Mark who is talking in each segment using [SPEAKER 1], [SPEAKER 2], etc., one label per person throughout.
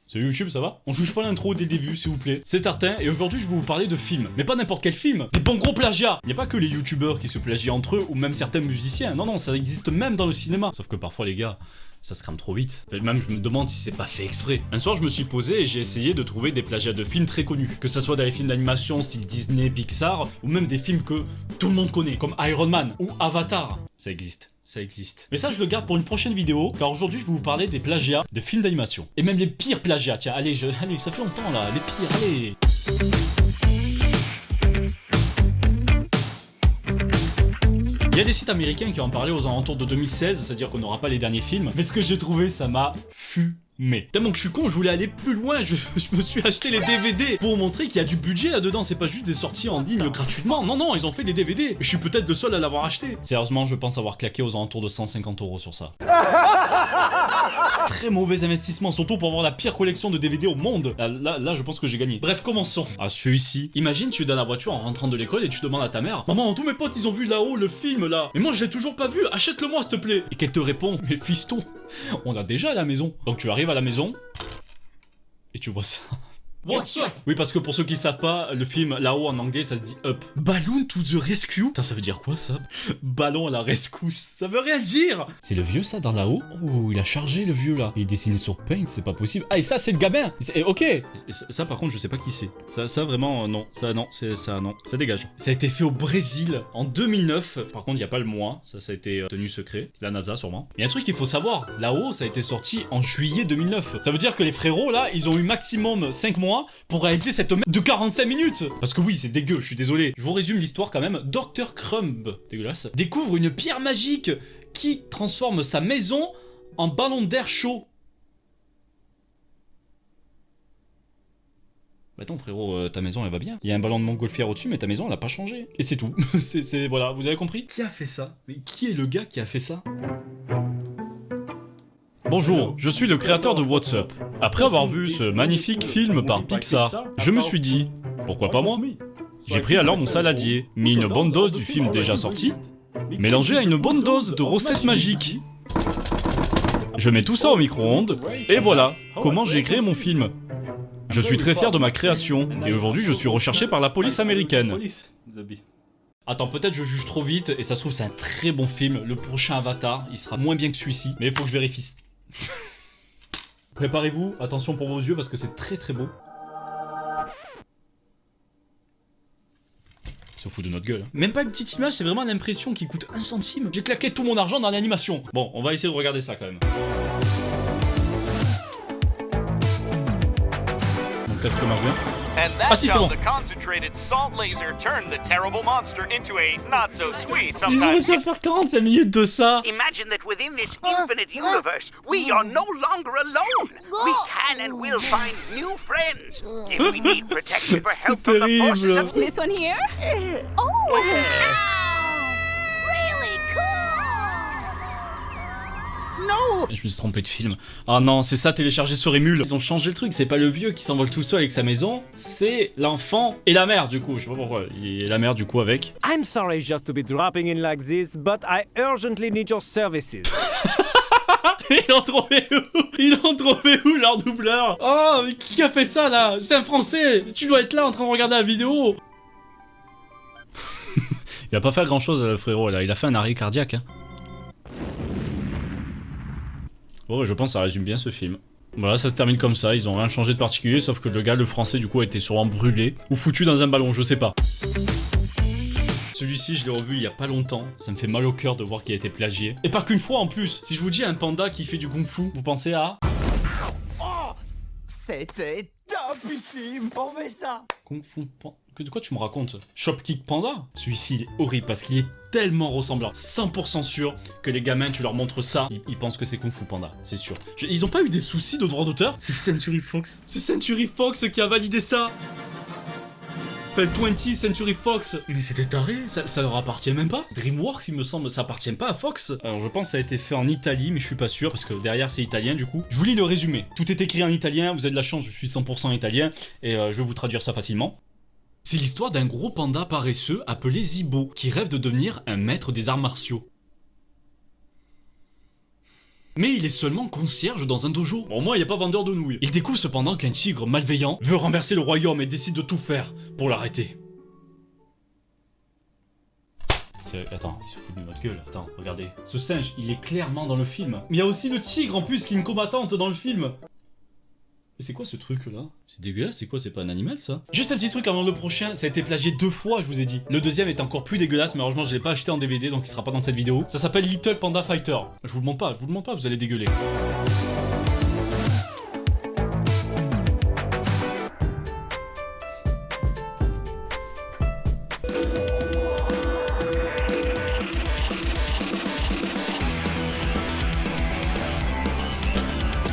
[SPEAKER 1] Salut YouTube, ça va? On juge pas l'intro dès le début, s'il vous plaît. C'est Tartin, et aujourd'hui je vais vous parler de films. Mais pas n'importe quel film, des bons gros plagiats. Il n'y a pas que les youtubeurs qui se plagient entre eux, ou même certains musiciens. Non, non, ça existe même dans le cinéma. Sauf que parfois, les gars, ça se crame trop vite. Même je me demande si c'est pas fait exprès. Un soir, je me suis posé et j'ai essayé de trouver des plagiats de films très connus. Que ça soit dans les films d'animation style Disney, Pixar, ou même des films que tout le monde connaît, comme Iron Man ou Avatar. Ça existe. Ça existe. Mais ça, je le garde pour une prochaine vidéo, car aujourd'hui, je vais vous parler des plagiats de films d'animation. Et même les pires plagiats. Tiens, allez, ça fait longtemps là, les pires, allez. Il y a des sites américains qui ont parlé aux alentours de 2016, c'est-à-dire qu'on n'aura pas les derniers films. Mais ce que j'ai trouvé, ça m'a fumé. Tellement que je suis con, je voulais aller plus loin, je me suis acheté les DVD pour montrer qu'il y a du budget là-dedans, c'est pas juste des sorties en ligne gratuitement, non, ils ont fait des DVD. Mais je suis peut-être le seul à l'avoir acheté. Sérieusement, je pense avoir claqué aux alentours de 150 € sur ça. Très mauvais investissement, surtout pour avoir la pire collection de DVD au monde. Là, je pense que j'ai gagné. Bref, commençons. Ah, celui-ci. Imagine, tu es dans la voiture en rentrant de l'école et tu demandes à ta mère: maman, tous mes potes, ils ont vu là-haut le film là. Mais moi, je l'ai toujours pas vu, achète-le-moi, s'il te plaît. Et qu'elle te répond: mais fiston, on l'a déjà à la maison. Donc tu arrives à la maison et tu vois ça. What's up? Oui, parce que pour ceux qui savent pas, le film là-haut en anglais, ça se dit up. Balloon to the rescue? Putain, ça veut dire quoi ça? Ballon à la rescousse. Ça veut rien dire. C'est le vieux ça dans là-haut? Oh, il a chargé le vieux là. Il est dessiné sur Paint, c'est pas possible. Ah, et ça, c'est le gamin. Ok. Ça, par contre, je sais pas qui c'est. Ça vraiment, non. Ça, non. Non. Ça dégage. Ça a été fait au Brésil en 2009. Par contre, il y a pas le mois. Ça a été tenu secret. La NASA, sûrement. Il y a un truc qu'il faut savoir. Là-haut, ça a été sorti en juillet 2009. Ça veut dire que les frérots là, ils ont eu maximum 5 mois pour réaliser cette merde de 45 minutes. Parce que oui, c'est dégueu, je suis désolé. Je vous résume l'histoire quand même. Dr Crumb, dégueulasse, découvre une pierre magique qui transforme sa maison en ballon d'air chaud. Bah attends frérot, ta maison elle va bien. Il y a un ballon de montgolfière au-dessus, mais ta maison elle a pas changé. Et c'est tout. Voilà, vous avez compris? Qui a fait ça? Mais qui est le gars qui a fait ça? Bonjour, je suis le créateur de What's Up. Après avoir vu ce magnifique film par Pixar, je me suis dit, pourquoi pas moi? J'ai pris alors mon saladier, mis une bonne dose du film déjà sorti, mélangé à une bonne dose de recettes magiques. Je mets tout ça au micro-ondes, et voilà comment j'ai créé mon film. Je suis très fier de ma création, et aujourd'hui je suis recherché par la police américaine. Attends, peut-être je juge trop vite, et ça se trouve c'est un très bon film. Le prochain Avatar, il sera moins bien que celui-ci, mais il faut que je vérifie. Préparez-vous, attention pour vos yeux parce que c'est très très beau. Il se fout de notre gueule. Même pas une petite image, c'est vraiment l'impression qui coûte 1 centime. J'ai claqué tout mon argent dans l'animation. Bon, on va essayer de regarder ça quand même. Donc qu'est-ce qu'on marche bien? Ah si, c'est bon. Ils ont réussi à faire 45 minutes de ça.
[SPEAKER 2] Imagine that within this infinite universe, we are no longer alone. We can and will find new friends. If we need protection for help from the forces of...
[SPEAKER 3] This one here? Oh, wow! Really cool!
[SPEAKER 2] No!
[SPEAKER 1] Je me suis trompé de film. Ah non, c'est ça, télécharger sur Emule. Ils ont changé le truc, c'est pas le vieux qui s'envole tout seul avec sa maison, c'est l'enfant et la mère du coup. Je sais pas pourquoi. Et la mère du coup avec.
[SPEAKER 4] I'm sorry just to be dropping in like this, but I urgently need your services.
[SPEAKER 1] Ils ont trouvé où leur doubleur? Oh, mais qui a fait ça là? C'est un français. Tu dois être là en train de regarder la vidéo. Il a pas fait grand chose le frérot là, il a fait un arrêt cardiaque hein. Bon, je pense que ça résume bien ce film. Voilà, ça se termine comme ça, ils ont rien changé de particulier, sauf que le gars, le français, du coup, a été sûrement brûlé, ou foutu dans un ballon, je sais pas. Celui-ci, je l'ai revu il y a pas longtemps, ça me fait mal au cœur de voir qu'il a été plagié. Et pas qu'une fois en plus. Si je vous dis un panda qui fait du kung-fu, vous pensez à...
[SPEAKER 5] Oh, c'était topissime, on fait ça.
[SPEAKER 1] Kung-fu panda... De quoi tu me racontes? Shopkick Panda? Celui-ci, il est horrible parce qu'il est tellement ressemblant. 100% sûr que les gamins, tu leur montres ça, ils pensent que c'est Kung Fu Panda, c'est sûr. Ils ont pas eu des soucis de droit d'auteur? C'est Century Fox. C'est Century Fox qui a validé ça. Enfin, 20 Century Fox. Mais c'était taré, ça leur appartient même pas. DreamWorks, il me semble, ça appartient pas à Fox. Alors je pense que ça a été fait en Italie, mais je suis pas sûr, parce que derrière c'est italien du coup. Je vous lis le résumé. Tout est écrit en italien, vous avez de la chance, je suis 100% italien, et je vais vous traduire ça facilement. C'est l'histoire d'un gros panda paresseux appelé Zibo, qui rêve de devenir un maître des arts martiaux. Mais il est seulement concierge dans un dojo. Bon, au moins, il n'y a pas vendeur de nouilles. Il découvre cependant qu'un tigre malveillant veut renverser le royaume et décide de tout faire pour l'arrêter. Attends, il se fout de notre gueule. Attends, regardez. Ce singe, il est clairement dans le film. Mais il y a aussi le tigre en plus qui est une combattante dans le film. Mais c'est quoi ce truc là? C'est dégueulasse, c'est quoi? C'est pas un animal ça? Juste un petit truc avant le prochain, ça a été plagié 2 fois, je vous ai dit. Le deuxième est encore plus dégueulasse, mais heureusement je l'ai pas acheté en DVD donc il sera pas dans cette vidéo. Ça s'appelle Little Panda Fighter. Je vous le montre pas, vous allez dégueuler.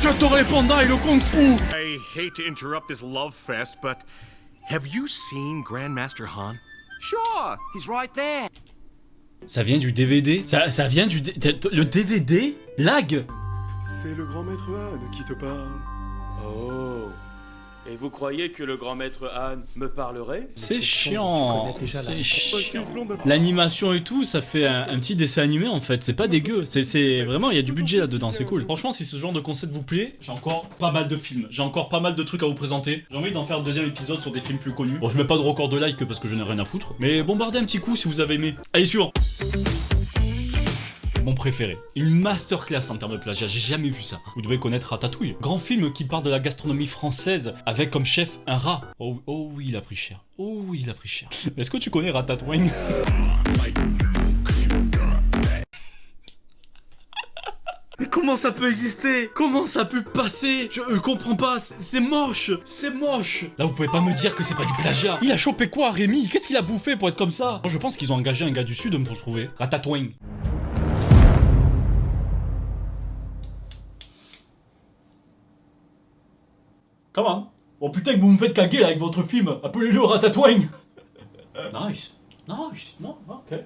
[SPEAKER 1] J'adorais les pandas et le kung-fu.
[SPEAKER 6] I hate to interrupt this love fest, but have you seen Grandmaster Han?
[SPEAKER 5] Sure, he's right there.
[SPEAKER 1] Ça vient du DVD? Ça vient du... Le DVD? Lag?
[SPEAKER 7] C'est le grand maître Han qui te parle. Oh. Et vous croyez que le grand maître Han me parlerait?
[SPEAKER 1] C'est chiant. C'est chiant. L'animation et tout, ça fait un petit dessin animé en fait. C'est pas dégueu. C'est vraiment, il y a du budget là-dedans, c'est cool. Franchement, si ce genre de concept vous plaît, j'ai encore pas mal de films. J'ai encore pas mal de trucs à vous présenter. J'ai envie d'en faire un deuxième épisode sur des films plus connus. Bon, je mets pas de record de like parce que je n'ai rien à foutre. Mais bombardez un petit coup si vous avez aimé. Allez, suivant. Mon préféré. Une masterclass en termes de plagiat, j'ai jamais vu ça. Vous devez connaître Ratatouille. Grand film qui parle de la gastronomie française avec comme chef un rat. Oh oui, il a pris cher. Oh oui, il a pris cher. Est-ce que tu connais Ratatouille? Mais comment ça peut exister? Comment ça peut passer? Je comprends pas, c'est moche. C'est moche. Là, vous pouvez pas me dire que c'est pas du plagiat. Il a chopé quoi, Rémi? Qu'est-ce qu'il a bouffé pour être comme ça? Moi, je pense qu'ils ont engagé un gars du Sud pour le trouver. Ratatouille. Comment? Oh putain que vous me faites caguer là avec votre film. Appelez-le Ratatouille. Nice. Nice. Non, ok.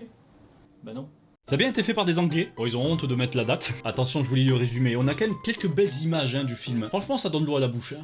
[SPEAKER 1] Ben non. Ça a bien été fait par des Anglais. Bon, ils ont honte de mettre la date. Attention, je vous lis le résumé. On a quand même quelques belles images du film. Franchement, ça donne l'eau à la bouche.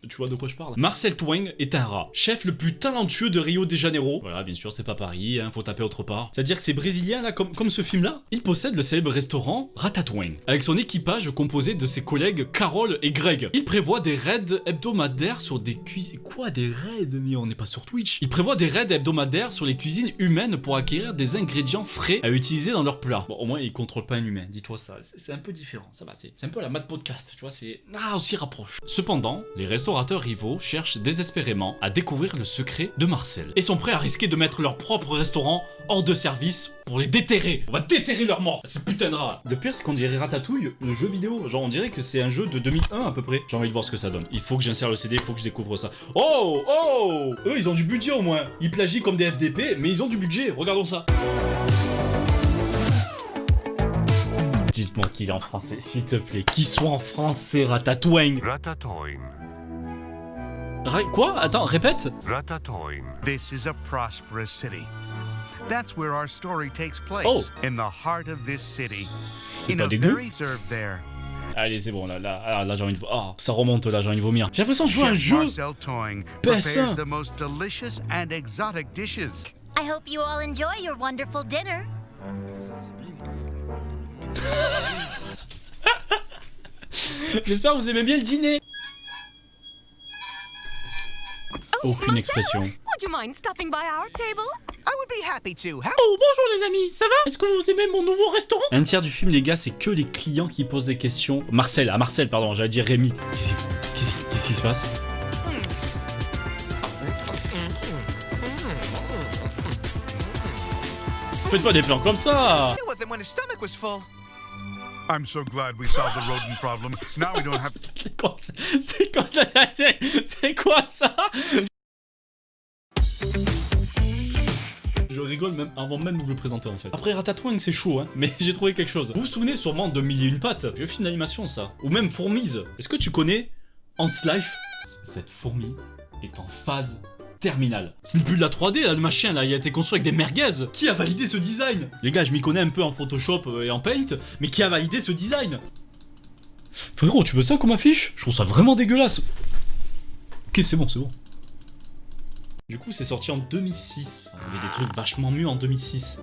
[SPEAKER 1] Tu vois de quoi je parle? Marcel Twain est un rat, chef le plus talentueux de Rio de Janeiro. Voilà, bien sûr, c'est pas Paris, faut taper autre part. C'est-à-dire que ces Brésiliens là, comme ce film-là, il possède le célèbre restaurant Ratatouille, avec son équipage composé de ses collègues Carole et Greg. Il prévoit des raids hebdomadaires sur des cuisines... Quoi, des raids? Mais on n'est pas sur Twitch. Il prévoit des raids hebdomadaires sur les cuisines humaines pour acquérir des ingrédients frais à utiliser dans leurs plats. Bon, au moins, il contrôle pas un humain, dis-toi ça. C'est un peu différent, ça va, c'est un peu la mad podcast, tu vois, c'est... Ah, on s'y rapproche. Cependant, les restaurateurs rivaux cherchent désespérément à découvrir le secret de Marcel et sont prêts à risquer de mettre leur propre restaurant hors de service pour les déterrer. On va déterrer leur mort, ces putains de rats. Le pire, c'est qu'on dirait Ratatouille, le jeu vidéo. Genre, on dirait que c'est un jeu de 2001 à peu près. J'ai envie de voir ce que ça donne. Il faut que j'insère le CD, il faut que je découvre ça. Oh, oh, eux, ils ont du budget au moins. Ils plagient comme des FDP, mais ils ont du budget. Regardons ça. Dites-moi qu'il est en français, s'il te plaît. Qu'il soit en français, Ratatouille.
[SPEAKER 6] Ratatouille.
[SPEAKER 1] Quoi? Attends, répète.
[SPEAKER 6] Ratatouille.
[SPEAKER 2] This is a prosperous city. That's where our story takes place.
[SPEAKER 1] Oh.
[SPEAKER 2] In the heart of this city.
[SPEAKER 1] C'est pas dégueu.
[SPEAKER 2] Served there.
[SPEAKER 1] Allez, c'est bon, là j'ai envie de... Oh, ça remonte, là, j'ai envie de vomir. J'ai l'impression de jouer à un jeu.
[SPEAKER 2] Marcel Toing
[SPEAKER 1] PS1.
[SPEAKER 2] prepares the most delicious and exotic dishes.
[SPEAKER 8] I hope you all enjoy your wonderful dinner.
[SPEAKER 1] J'espère que vous aimez bien le dîner. Aucune expression.
[SPEAKER 3] Would you mind stopping by our table?
[SPEAKER 5] I would be happy to.
[SPEAKER 1] Oh, bonjour les amis, ça va? Est-ce que vous aimez mon nouveau restaurant? Un tiers du film, les gars, c'est que les clients qui posent des questions. Marcel, pardon, j'allais dire Rémi. Qu'est-ce qui se passe? Faites pas des plans comme ça!
[SPEAKER 5] With him when his stomach was full.
[SPEAKER 6] I'm so glad we solved the rodent problem. Now we don't have...
[SPEAKER 1] C'est quoi ça? C'est quoi ça? Je rigole même avant même de vous le présenter en fait. Après Ratatouille c'est chaud hein, mais j'ai trouvé quelque chose. Vous vous souvenez sûrement de Mille et une pattes? Vieux film d'animation ça. Ou même Fourmise. Est-ce que tu connais Ants Life? Cette fourmi est en phase terminale. C'est le but de la 3D là, le machin là, il a été construit avec des merguez. Qui a validé ce design? Les gars, je m'y connais un peu en Photoshop et en Paint, mais qui a validé ce design? Frérot, tu veux ça comme affiche? Je trouve ça vraiment dégueulasse. Ok, c'est bon, c'est bon. Du coup, c'est sorti en 2006. Il y avait des trucs vachement mieux en 2006.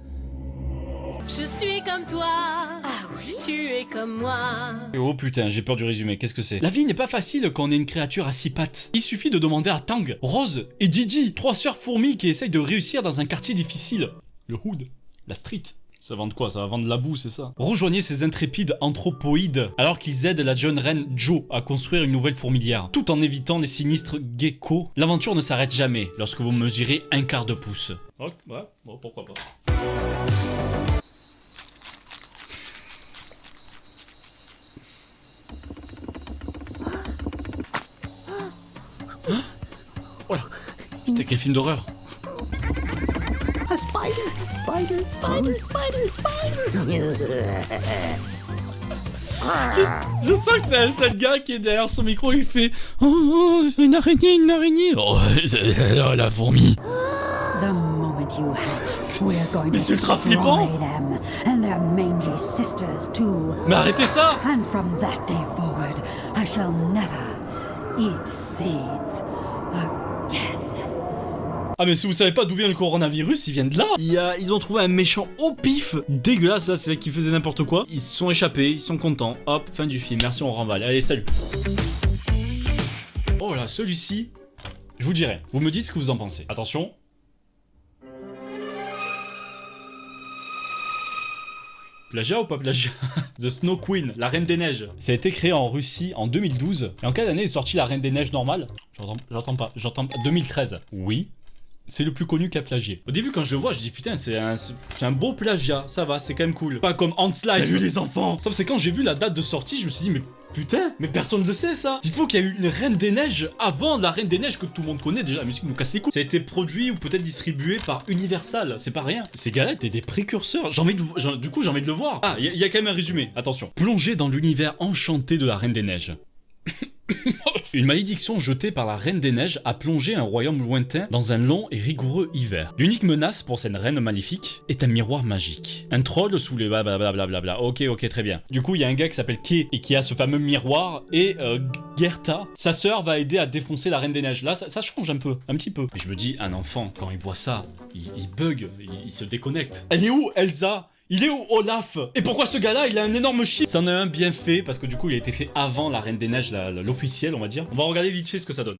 [SPEAKER 3] Je suis comme toi. Ah oui?
[SPEAKER 9] tu es comme moi.
[SPEAKER 1] Oh putain, j'ai peur du résumé, qu'est-ce que c'est? La vie n'est pas facile quand on est une créature à 6 pattes. Il suffit de demander à Tang, Rose et Didi, 3 sœurs fourmis qui essayent de réussir dans un quartier difficile. Le hood, la street. Ça vend de quoi? Ça va vendre de la boue, c'est ça? Rejoignez ces intrépides anthropoïdes alors qu'ils aident la jeune reine Jo à construire une nouvelle fourmilière, tout en évitant les sinistres geckos. L'aventure ne s'arrête jamais lorsque vous mesurez 1/4 de pouce. Ok, ouais, bon, pourquoi pas. Voilà. Putain, quel film d'horreur.
[SPEAKER 9] A spider.
[SPEAKER 1] Je sens que c'est un seul gars qui est derrière son micro, il fait oh, c'est une araignée. Oh, la fourmi. Mais c'est ultra flippant. Mais arrêtez ça.
[SPEAKER 10] And from that day forward, I shall never eat seeds again.
[SPEAKER 1] Ah mais si vous savez pas d'où vient le coronavirus, ils viennent de là. Ils ont trouvé un méchant au pif. Dégueulasse, ça c'est qui faisait n'importe quoi. Ils se sont échappés, ils sont contents. Hop, fin du film, merci, on remballe. Allez, salut. Oh là, celui-ci, je vous dirai. Vous me dites ce que vous en pensez. Attention. Plagiat ou pas plagiat? The Snow Queen, la Reine des Neiges. Ça a été créé en Russie en 2012. Et en quelle année est sortie la Reine des Neiges normale? J'entends pas. 2013. Oui. C'est le plus connu qu'a plagié. Au début, quand je le vois, je dis putain, c'est un beau plagiat, ça va, c'est quand même cool. Pas comme Ants Life. Salut les enfants. Sauf c'est quand j'ai vu la date de sortie, je me suis dit mais putain, mais personne ne le sait ça. Dites-vous qu'il y a eu une Reine des Neiges avant la Reine des Neiges que tout le monde connaît. Déjà, la musique nous casse les couilles. Ça a été produit ou peut-être distribué par Universal, c'est pas rien. Ces gars-là étaient des précurseurs. Du coup, j'ai envie de le voir. Ah, il y a quand même un résumé. Attention. Plongez dans l'univers enchanté de la Reine des Neiges. Une malédiction jetée par la Reine des Neiges a plongé un royaume lointain dans un long et rigoureux hiver. L'unique menace pour cette reine maléfique est un miroir magique. Un troll sous les blablabla. Ok, très bien. Du coup, il y a un gars qui s'appelle Kay et qui a ce fameux miroir et Gerta, sa sœur, va aider à défoncer la Reine des Neiges. Là, ça change un petit peu. Et je me dis, un enfant, quand il voit ça, il bug, il se déconnecte. Elle est où, Elsa? Il est où Olaf? Et pourquoi ce gars-là, il a un énorme chip? C'en a un bien fait, parce que du coup, il a été fait avant la Reine des Neiges, l'officielle, on va dire. On va regarder vite fait ce que ça donne.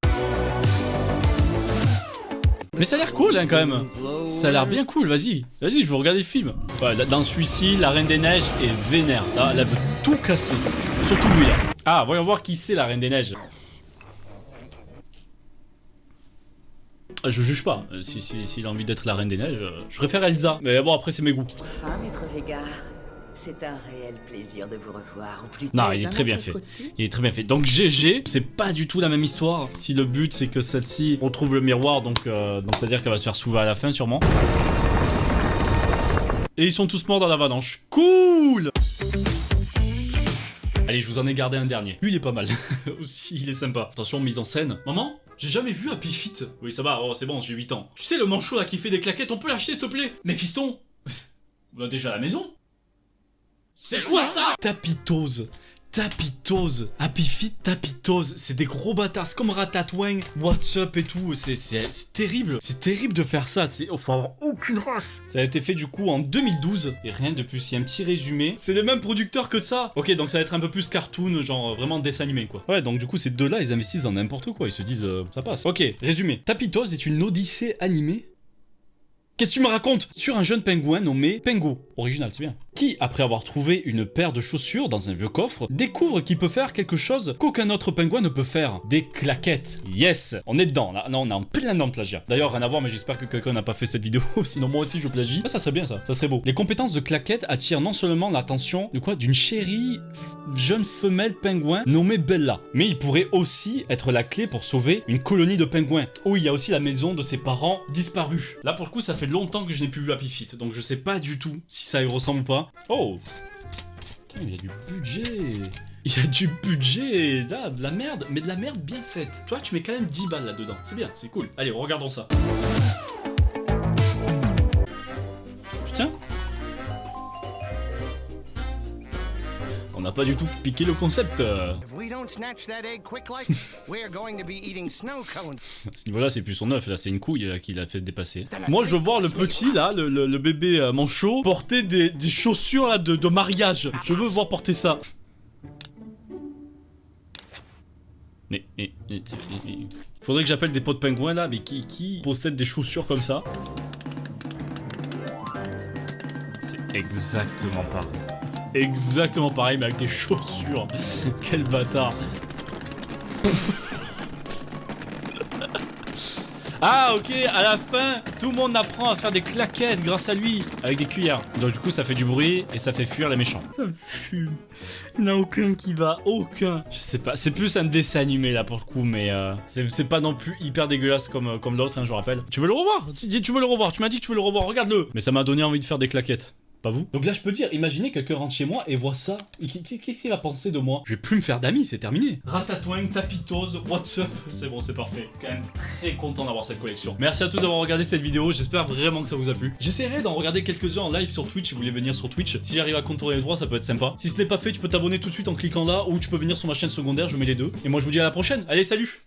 [SPEAKER 1] Mais ça a l'air cool, hein, quand même. Ça a l'air bien cool, vas-y, je veux regarder le film. Ouais, dans celui-ci, la Reine des Neiges est vénère. Là, elle veut tout casser. Surtout lui, là. Ah, voyons voir qui c'est, la Reine des Neiges. Je juge pas, s'il a envie d'être la Reine des Neiges, je préfère Elsa, mais bon après c'est mes goûts.
[SPEAKER 11] Enfin, maître Vega, c'est un réel plaisir de vous revoir, ou plutôt...
[SPEAKER 1] Non, il est très bien fait, il est très bien fait. Donc GG, c'est pas du tout la même histoire, si le but c'est que celle-ci retrouve le miroir, donc c'est-à-dire qu'elle va se faire soulever à la fin sûrement. Et ils sont tous morts dans l'avalanche, cool. Allez, je vous en ai gardé un dernier, lui il est pas mal, aussi il est sympa. Attention, mise en scène. Maman, j'ai jamais vu Happy Feet. Oui, ça va, oh, c'est bon, j'ai 8 ans. Tu sais, le manchot là qui fait des claquettes, on peut l'acheter s'il te plaît? Mais fiston, on a déjà à la maison. C'est quoi ça? Tapitose. Happy Feet, Tapitose. C'est des gros bâtards. C'est comme Ratatouille, What's Up et tout. C'est terrible. C'est terrible de faire ça. Faut avoir aucune race. Ça a été fait du coup en 2012. Et rien de plus. Il y a un petit résumé. C'est le même producteur que ça. Ok, donc ça va être un peu plus cartoon, genre vraiment dessin animé quoi. Ouais, donc du coup, ces deux-là, ils investissent dans n'importe quoi. Ils se disent, ça passe. Ok, résumé. Tapitose est une odyssée animée. Qu'est-ce que tu me racontes? Sur un jeune pingouin nommé Pengo, original c'est bien, qui, après avoir trouvé une paire de chaussures dans un vieux coffre, découvre qu'il peut faire quelque chose qu'aucun autre pingouin ne peut faire. Des claquettes. Yes, on est dedans là, non, on est en plein dans le plagiat. D'ailleurs rien à voir, mais j'espère que quelqu'un n'a pas fait cette vidéo, sinon moi aussi je plagie. Ah, ça serait bien ça serait beau. Les compétences de claquettes attirent non seulement l'attention d'une chérie jeune femelle pingouin nommée Bella, mais il pourrait aussi être la clé pour sauver une colonie de pingouins. Oh, il y a aussi la maison de ses parents disparus. Là pour le coup ça fait longtemps que je n'ai plus vu Happy Feet, donc je sais pas du tout si ça y ressemble ou pas. Oh, il y a du budget. Il y a du budget, là, de la merde, mais de la merde bien faite. Tu vois, tu mets quand même 10 balles là-dedans, c'est bien, c'est cool. Allez, regardons ça. Putain. On n'a pas du tout piqué le concept.
[SPEAKER 5] If we don't snatch that egg quick like, we're going to be eating snow cones.
[SPEAKER 1] À ce niveau-là, c'est plus son œuf, là, c'est une couille qui l'a fait dépasser. Moi, je veux voir le petit, là, le bébé manchot, porter des chaussures là de mariage. Je veux voir porter ça. Mais faudrait que j'appelle des potes pingouins là, mais qui possèdent des chaussures comme ça. C'est exactement pareil. C'est exactement pareil, mais avec des chaussures. Quel bâtard. Ah ok, à la fin, tout le monde apprend à faire des claquettes grâce à lui, avec des cuillères. Donc du coup ça fait du bruit et ça fait fuir les méchants. Ça me fume. Il n'y en a aucun qui va, aucun. Je sais pas, c'est plus un dessin animé là pour le coup, mais c'est pas non plus hyper dégueulasse comme l'autre, hein, je rappelle. Tu veux le revoir? Tu veux le revoir, tu m'as dit que tu veux le revoir, regarde-le. Mais ça m'a donné envie de faire des claquettes. Pas vous? Donc là je peux dire, imaginez quelqu'un rentre chez moi et voit ça. Qu'est-ce qu'il va penser de moi? Je vais plus me faire d'amis, c'est terminé. Ratatouille, Tapitose, what's up? C'est bon, c'est parfait. Quand même très content d'avoir cette collection. Merci à tous d'avoir regardé cette vidéo, j'espère vraiment que ça vous a plu. J'essaierai d'en regarder quelques-uns en live sur Twitch si vous voulez venir sur Twitch. Si j'arrive à contourner les droits, ça peut être sympa. Si ce n'est pas fait, tu peux t'abonner tout de suite en cliquant là, ou tu peux venir sur ma chaîne secondaire, je mets les deux. Et moi je vous dis à la prochaine, allez salut!